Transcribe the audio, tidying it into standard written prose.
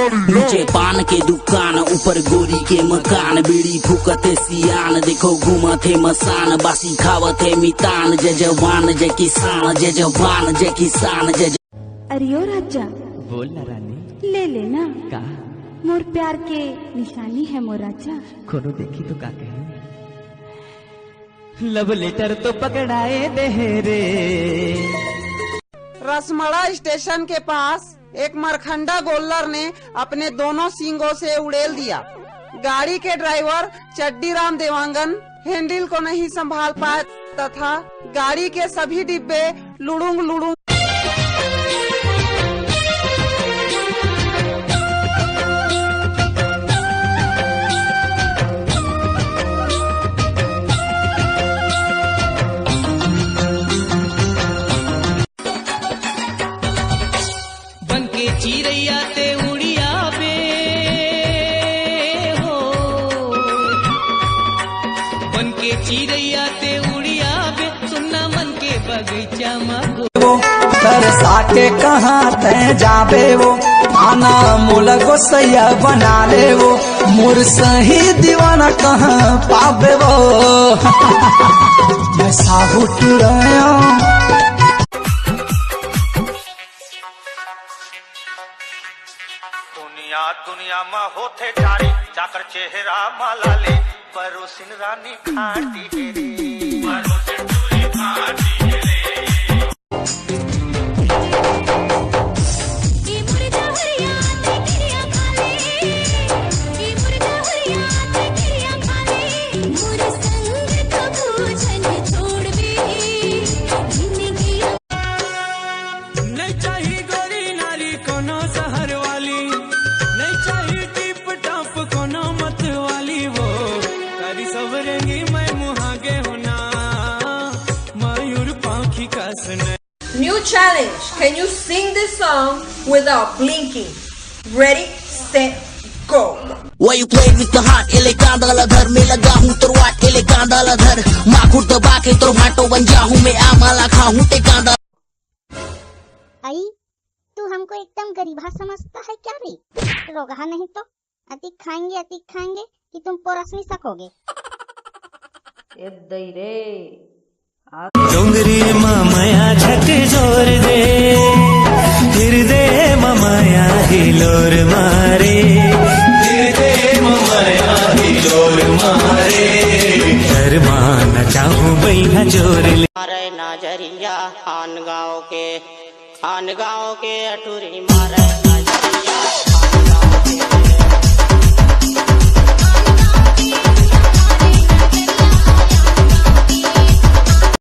नीचे पान के दुकान, ऊपर गोरी के मकान, बीड़ी फूकते सियान, देखो घूमते मसान, बासी खावते मितान, जय जवान जय किसान, जय जवान जय किसान, जय। अरे ओ राजा बोल ना रानी। ले लेना का मोर प्यार के निशानी है मोर राजा। कोनो देखी तो का कहे, लव लेटर तो पकड़ाए दे रे। रसमड़ा स्टेशन के पास एक मरखंडा गोल्लर ने अपने दोनों सींगों से उड़ेल दिया। गाड़ी के ड्राइवर चड्डीराम देवांगन हैंडल को नहीं संभाल पाए तथा गाड़ी के सभी डिब्बे लुड़ुंग लुड़ुंग। बनके चिड़ैया ते उड़िया बे हो, बनके चिड़ैया ते उड़िया बे, सुनना मन के बगीचा में तरसा के कहाँ ते जाबे वो, आना मोल गोसैया बना ले वो, मोर सही दीवाना कहाँ पाबे वो। मैं साहुट रहा दुनिया में होते जारी जाकर चेहरा माला ले, परोसिन रानी खाटी तेरी, परोसिन पूरी खाटी तेरी। नहीं चाहिए गोरी नारी कोनो शहर वाली, नहीं चाहिए टिप टॉप कोनो मत वाली, वो करी सवरेंगी मैं मुहागे होना, मयूर पाखी का सुना। New challenge. Can you sing this song without blinking? Ready, set, go. Why you play with the heart? एले कांदा धर में लगा हूँ तरवाट, एले कांदा धर माखुर दबा के तो भाटो बन जाऊँ मैं, आमाला खाऊँ ते कांदा। आई तू हमको एकदम गरीबा समझता है क्या रे? रोगा नहीं तो अतिक खाएंगे कि तुम पोरस नहीं सकोगे। डोंगरी मामाया झक जोर दे, फिर दे मामाया हिलोर मारे, फिर दे मामाया हिलोर मारे, शर्माना चाहूं बैठा जोर ले। मारे नजरिया आन गाँव के अटूरी, मारे नजरिया आन गाँव के